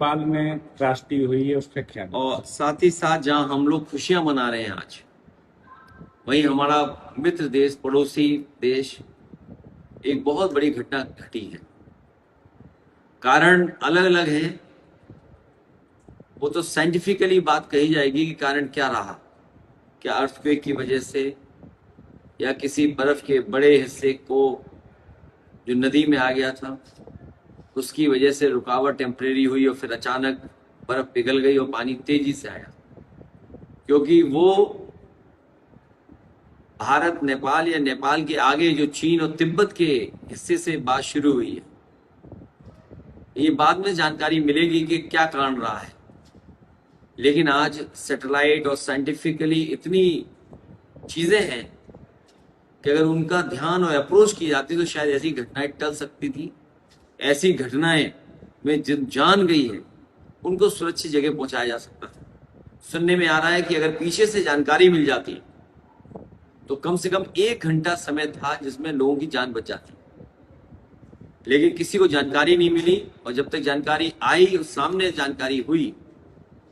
नेपाल में त्रासदी हुई है उसका क्या? और साथ ही साथ जहां हम लोग खुशियां मना रहे हैं आज, वहीं हमारा मित्र देश, पड़ोसी देश, एक बहुत बड़ी घटना घटी है। कारण अलग अलग हैं, वो तो साइंटिफिकली बात कही जाएगी कि कारण क्या रहा। क्या अर्थक्वेक की वजह से, या किसी बर्फ के बड़े हिस्से को जो नदी में आ गया था उसकी वजह से रुकावट टेम्परेरी हुई और फिर अचानक बर्फ पिघल गई और पानी तेजी से आया। क्योंकि वो भारत नेपाल या नेपाल के आगे जो चीन और तिब्बत के हिस्से से बात शुरू हुई है, ये बाद में जानकारी मिलेगी कि क्या कारण रहा है। लेकिन आज सैटेलाइट और साइंटिफिकली इतनी चीजें हैं कि अगर उनका ध्यान और अप्रोच की जाती तो शायद ऐसी घटनाएं टल सकती थी। ऐसी घटनाएं में जिन जान गई है उनको सुरक्षित जगह पहुंचाया जा सकता था। सुनने में आ रहा है कि अगर पीछे से जानकारी मिल जाती तो कम से कम 1 घंटा समय था जिसमें लोगों की जान बच जाती, लेकिन किसी को जानकारी नहीं मिली। और जब तक जानकारी आई और सामने जानकारी हुई,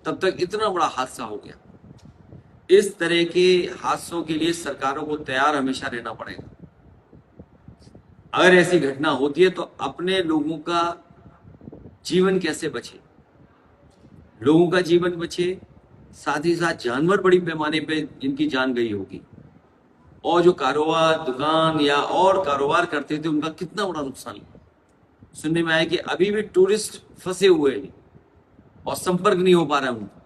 तब तक इतना बड़ा हादसा हो गया। इस तरह के हादसों के लिए सरकारों को तैयार हमेशा रहना पड़ेगा। अगर ऐसी घटना होती है तो अपने लोगों का जीवन कैसे बचे, लोगों का जीवन बचे, साथ ही साथ जानवर बड़ी पैमाने पे जिनकी जान गई होगी, और जो कारोबार, दुकान या और कारोबार करते थे उनका कितना बड़ा नुकसान हुआ। सुनने में आया कि अभी भी टूरिस्ट फंसे हुए हैं और संपर्क नहीं हो पा रहा है उनका।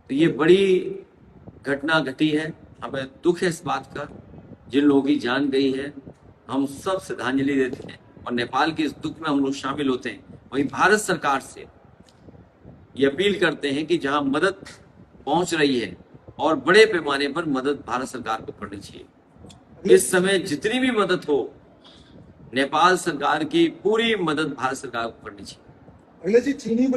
तो ये बड़ी घटना घटी है, हमें दुख है इस बात का। जिन लोगों की जान गई है, हम सब श्रद्धांजलि देते हैं और नेपाल के इस दुख में हम लोग शामिल होते हैं। वहीं भारत सरकार से ये अपील करते हैं कि जहां मदद पहुंच रही है और बड़े पैमाने पर मदद भारत सरकार को करनी चाहिए। इस समय जितनी भी मदद हो, नेपाल सरकार की पूरी मदद भारत सरकार को करनी चाहिए। अगले जी चीनी